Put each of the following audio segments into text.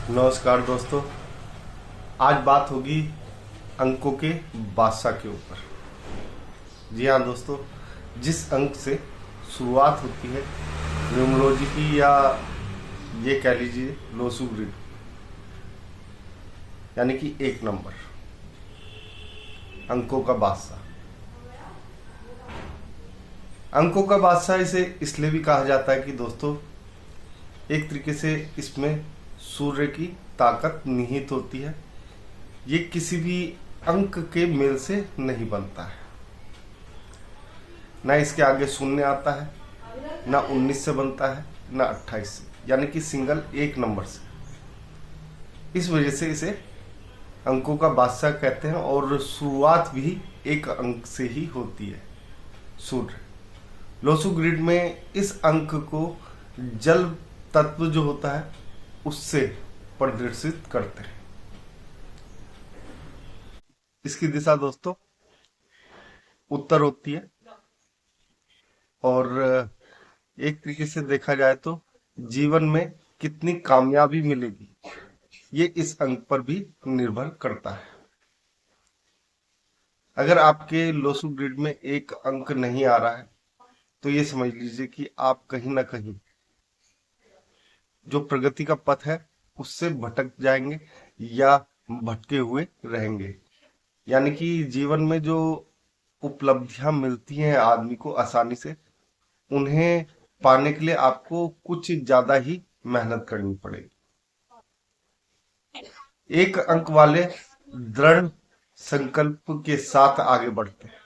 नमस्कार दोस्तों। आज बात होगी अंकों के बादशाह के ऊपर। जी हाँ दोस्तों, जिस अंक से शुरुआत होती है न्यूमरोलॉजी की, या ये कह लीजिए लोसू ग्रिड, यानी कि एक नंबर, अंकों का बादशाह। अंकों का बादशाह इसे इसलिए भी कहा जाता है कि दोस्तों एक तरीके से इसमें सूर्य की ताकत निहित होती है। ये किसी भी अंक के मेल से नहीं बनता है, ना इसके आगे शून्य आता है, ना 19 से बनता है, ना 28 से, यानी कि सिंगल एक नंबर से। इस वजह से इसे अंकों का बादशाह कहते हैं। और शुरुआत भी एक अंक से ही होती है, सूर्य। लोसू ग्रिड में इस अंक को जल तत्व जो होता है उससे प्रदर्शित करते हैं। इसकी दिशा दोस्तों उत्तर होती है, और एक तरीके से देखा जाए तो जीवन में कितनी कामयाबी मिलेगी ये इस अंक पर भी निर्भर करता है। अगर आपके लोसू ग्रिड में एक अंक नहीं आ रहा है तो ये समझ लीजिए कि आप कहीं ना कहीं जो प्रगति का पथ है उससे भटक जाएंगे या भटके हुए रहेंगे। यानी कि जीवन में जो उपलब्धियां मिलती हैं आदमी को आसानी से, उन्हें पाने के लिए आपको कुछ ज्यादा ही मेहनत करनी पड़ेगी। एक अंक वाले दृढ़ संकल्प के साथ आगे बढ़ते हैं।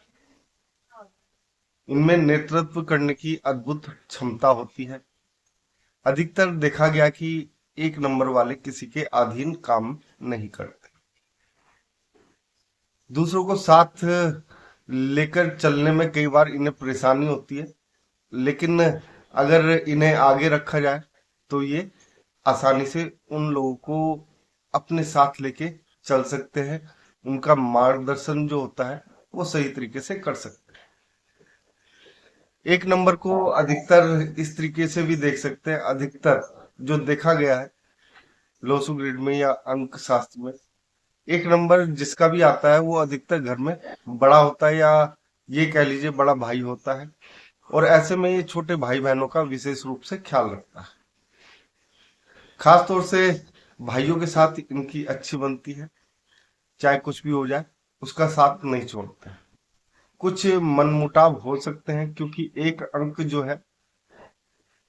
इनमें नेतृत्व करने की अद्भुत क्षमता होती है। अधिकतर देखा गया कि एक नंबर वाले किसी के अधीन काम नहीं करते, दूसरों को साथ लेकर चलने में कई बार इन्हें परेशानी होती है, लेकिन अगर इन्हें आगे रखा जाए तो ये आसानी से उन लोगों को अपने साथ लेके चल सकते हैं। उनका मार्गदर्शन जो होता है वो सही तरीके से कर सकते हैं। एक नंबर को अधिकतर इस तरीके से भी देख सकते हैं। अधिकतर जो देखा गया है लोसू ग्रिड में या अंक शास्त्र में, एक नंबर जिसका भी आता है वो अधिकतर घर में बड़ा होता है, या ये कह लीजिए बड़ा भाई होता है। और ऐसे में ये छोटे भाई बहनों का विशेष रूप से ख्याल रखता है। खास तौर से भाइयों के साथ इनकी अच्छी बनती है, चाहे कुछ भी हो जाए उसका साथ नहीं छोड़ते हैं। कुछ मनमुटाव हो सकते हैं क्योंकि एक अंक जो है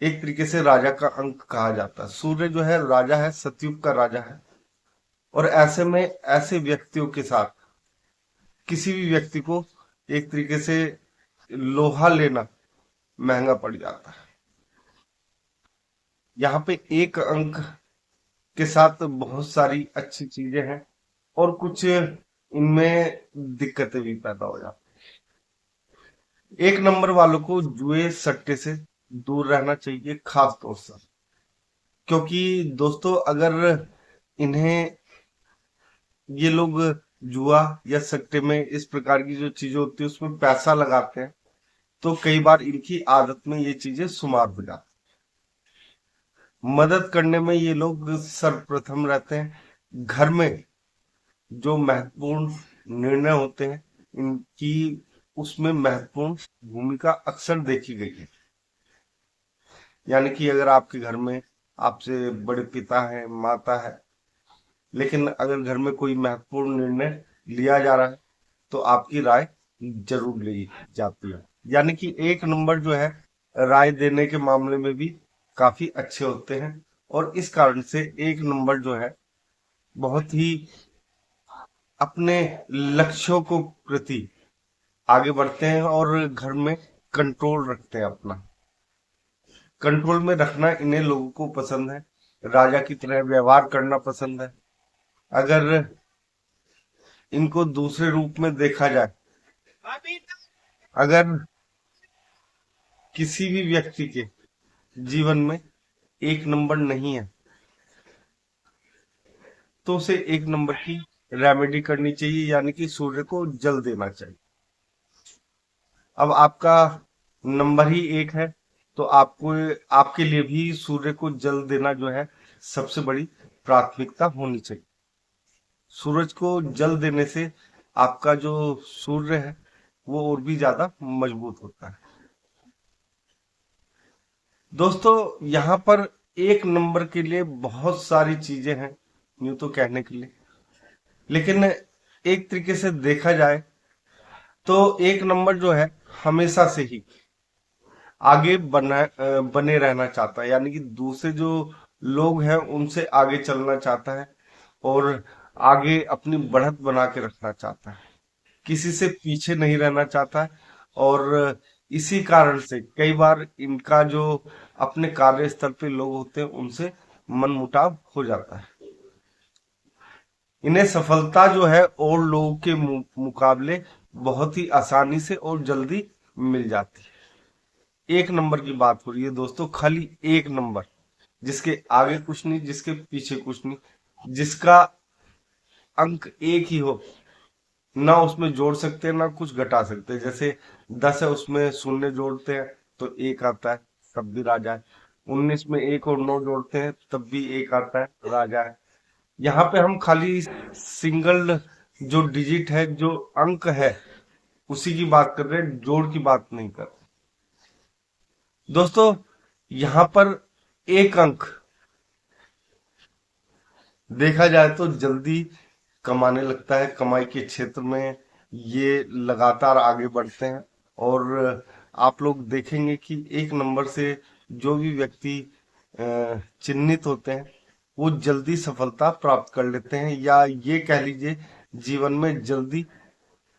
एक तरीके से राजा का अंक कहा जाता है। सूर्य जो है राजा है, सतयुग का राजा है। और ऐसे में ऐसे व्यक्तियों के साथ किसी भी व्यक्ति को एक तरीके से लोहा लेना महंगा पड़ जाता है। यहाँ पे एक अंक के साथ बहुत सारी अच्छी चीजें हैं और कुछ इनमें दिक्कतें भी पैदा हो जाती हैं। एक नंबर वालों को जुए सट्टे से दूर रहना चाहिए, खास तौर से, क्योंकि दोस्तों अगर इन्हें ये लोग जुआ या सट्टे में इस प्रकार की जो चीजें होती है उसमें पैसा लगाते हैं तो कई बार इनकी आदत में ये चीजें शुमार हो जाती हैं। मदद करने में ये लोग सर्वप्रथम रहते हैं। घर में जो महत्वपूर्ण निर्णय होते हैं इनकी उसमें महत्वपूर्ण भूमिका अक्सर देखी गई है। यानी कि अगर आपके घर में आपसे बड़े पिता है, माता है, लेकिन अगर घर में कोई महत्वपूर्ण निर्णय लिया जा रहा है तो आपकी राय जरूर ली जाती है। यानी कि एक नंबर जो है राय देने के मामले में भी काफी अच्छे होते हैं। और इस कारण से एक नंबर जो है बहुत ही अपने लक्ष्यों को प्रति आगे बढ़ते हैं और घर में कंट्रोल रखते हैं। अपना कंट्रोल में रखना इन्हें लोगों को पसंद है। राजा की तरह व्यवहार करना पसंद है। अगर इनको दूसरे रूप में देखा जाए, अगर किसी भी व्यक्ति के जीवन में एक नंबर नहीं है तो उसे एक नंबर की रेमेडी करनी चाहिए, यानी कि सूर्य को जल देना चाहिए। अब आपका नंबर ही एक है तो आपको आपके लिए भी सूर्य को जल देना जो है सबसे बड़ी प्राथमिकता होनी चाहिए। सूरज को जल देने से आपका जो सूर्य है वो और भी ज्यादा मजबूत होता है। दोस्तों यहाँ पर एक नंबर के लिए बहुत सारी चीजें हैं यूं तो कहने के लिए, लेकिन एक तरीके से देखा जाए तो एक नंबर जो है हमेशा से ही आगे बने रहना चाहता है, यानी कि दूसरे जो लोग हैं उनसे आगे चलना चाहता है और आगे अपनी बढ़त बना के रखना चाहता है, किसी से पीछे नहीं रहना चाहता है। और इसी कारण से कई बार इनका जो अपने कार्य स्थल पे लोग होते हैं उनसे मनमुटाव हो जाता है। इन्हें सफलता जो है और लोगों के मुकाबले बहुत ही आसानी से और जल्दी मिल जाती है। एक नंबर की बात हो रही है दोस्तों, खाली एक नंबर, जिसके आगे कुछ नहीं, जिसके पीछे कुछ नहीं, जिसका अंक एक ही हो, ना उसमें जोड़ सकते हैं ना कुछ घटा सकते हैं। जैसे 10 है उसमें शून्य जोड़ते हैं तो एक आता है, तब भी राजा है। 19 में 1 और 9 जोड़ते हैं तब भी एक आता है, राजा है। यहाँ पे हम खाली सिंगल जो डिजिट है, जो अंक है, उसी की बात कर रहे हैं, जोड़ की बात नहीं कर रहे। दोस्तों यहाँ पर एक अंक देखा जाए तो जल्दी कमाने लगता है, कमाई के क्षेत्र में ये लगातार आगे बढ़ते हैं। और आप लोग देखेंगे कि एक नंबर से जो भी व्यक्ति चिन्हित होते हैं वो जल्दी सफलता प्राप्त कर लेते हैं, या ये कह लीजिए जीवन में जल्दी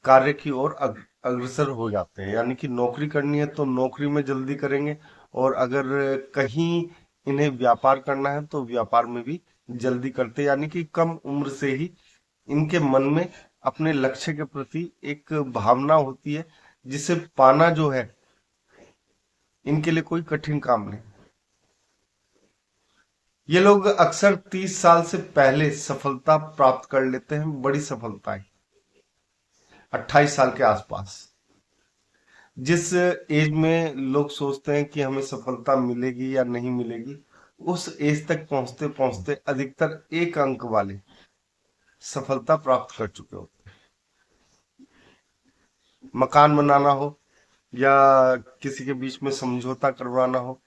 कार्य की ओर अग्रसर हो जाते हैं। यानी कि नौकरी करनी है तो नौकरी में जल्दी करेंगे, और अगर कहीं इन्हें व्यापार करना है तो व्यापार में भी जल्दी करते हैं। यानी कि कम उम्र से ही इनके मन में अपने लक्ष्य के प्रति एक भावना होती है, जिसे पाना जो है इनके लिए कोई कठिन काम नहीं। ये लोग अक्सर 30 साल से पहले सफलता प्राप्त कर लेते हैं, बड़ी सफलताएं 28 साल के आसपास। जिस एज में लोग सोचते हैं कि हमें सफलता मिलेगी या नहीं मिलेगी, उस एज तक पहुंचते पहुंचते अधिकतर एक अंक वाले सफलता प्राप्त कर चुके होते हैं। मकान बनाना हो या किसी के बीच में समझौता करवाना हो,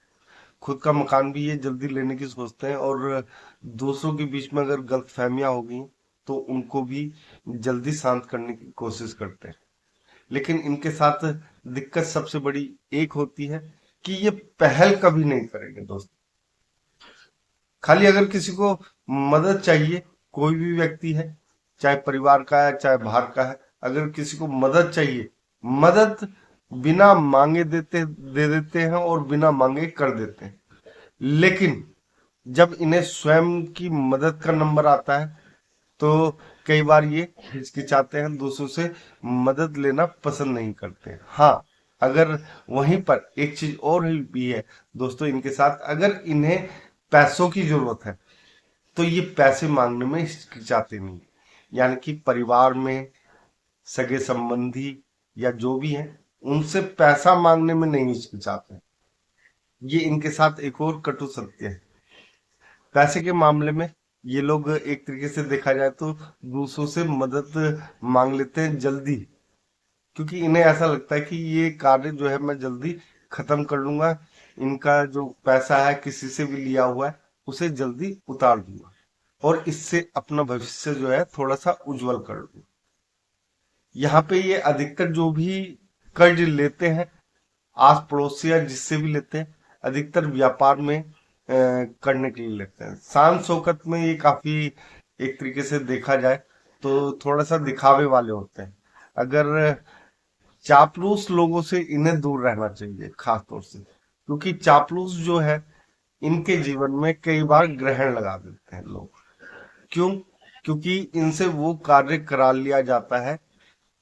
खुद का मकान भी ये जल्दी लेने की सोचते हैं, और दूसरों के बीच में अगर गलतफहमियां हो गई तो उनको भी जल्दी शांत करने की कोशिश करते हैं। लेकिन इनके साथ दिक्कत सबसे बड़ी एक होती है कि ये पहल कभी नहीं करेंगे दोस्त। खाली अगर किसी को मदद चाहिए, कोई भी व्यक्ति है, चाहे परिवार का है चाहे बाहर का है, अगर किसी को मदद चाहिए, मदद बिना मांगे दे देते हैं और बिना मांगे कर देते हैं। लेकिन जब इन्हें स्वयं की मदद का नंबर आता है तो कई बार ये हिचकिचाते हैं, दूसरों से मदद लेना पसंद नहीं करते। हाँ, अगर वहीं पर एक चीज और भी है दोस्तों इनके साथ, अगर इन्हें पैसों की जरूरत है तो ये पैसे मांगने में हिचकिचाते नहीं। यानी कि परिवार में सगे संबंधी या जो भी है उनसे पैसा मांगने में नहीं हिचकिचाते। ये इनके साथ एक और कटु सत्य है, पैसे के मामले में ये लोग एक तरीके से देखा जाए तो दूसरों से मदद मांग लेते हैं जल्दी, क्योंकि इन्हें ऐसा लगता है कि ये कार्य जो है मैं जल्दी खत्म कर लूंगा, इनका जो पैसा है किसी से भी लिया हुआ है उसे जल्दी उतार दूंगा और इससे अपना भविष्य जो है थोड़ा सा उज्जवल कर लूंगा। यहाँ पे ये अधिकतर जो भी कर्ज लेते हैं आस पड़ोस से या जिससे भी लेते हैं, अधिकतर व्यापार में करने के लिए लेते हैं। शान शौकत में ये काफी एक तरीके से देखा जाए तो थोड़ा सा दिखावे वाले होते हैं। अगर चापलूस लोगों से इन्हें दूर रहना चाहिए खास तौर से, क्योंकि चापलूस जो है इनके जीवन में कई बार ग्रहण लगा देते हैं लोग। क्यों? क्योंकि इनसे वो कार्य करा लिया जाता है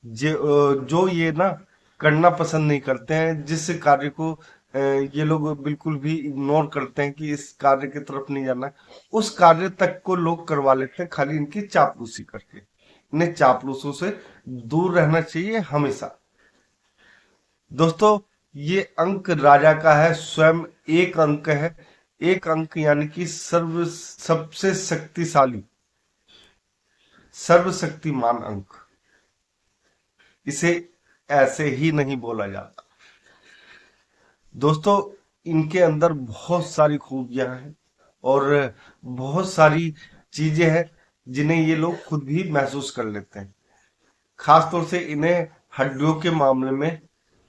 जो ये ना करना पसंद नहीं करते हैं, जिस कार्य को ये लोग बिल्कुल भी इग्नोर करते हैं कि इस कार्य की तरफ नहीं जाना, उस कार्य तक को लोग करवा लेते हैं खाली इनकी चापलूसी करके। इन्हें चापलूसों से दूर रहना चाहिए हमेशा। दोस्तों ये अंक राजा का है, स्वयं एक अंक है, एक अंक यानी कि सबसे शक्तिशाली, सर्वशक्तिमान अंक, इसे ऐसे ही नहीं बोला जाता। दोस्तों, इनके अंदर बहुत सारी खूबियां हैं और बहुत सारी चीजें हैं जिन्हें ये लोग खुद भी महसूस कर लेते हैं। खासतौर से इन्हें हड्डियों के मामले में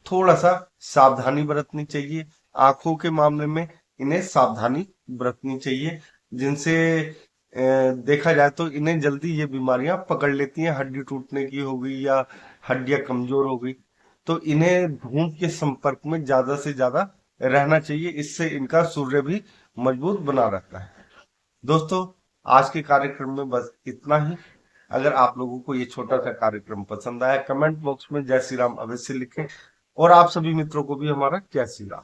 थोड़ा सा सावधानी बरतनी चाहिए। आंखों के मामले में इन्हें सावधानी बरतनी चाहिए, जिनसे देखा जाए तो इन्हें जल्दी ये बीमारियां पकड़ लेती हैं। हड्डी टूटने की हो गई या हड्डियां कमजोर हो गई, तो इन्हें धूप के संपर्क में ज्यादा से ज्यादा रहना चाहिए। इससे इनका सूर्य भी मजबूत बना रहता है। दोस्तों, आज के कार्यक्रम में बस इतना ही। अगर आप लोगों को ये छोटा सा कार्यक्रम पसंद आया, कमेंट बॉक्स में जय श्री राम अवश्य लिखें और आप सभी मित्रों को भी हमारा जय श्री राम।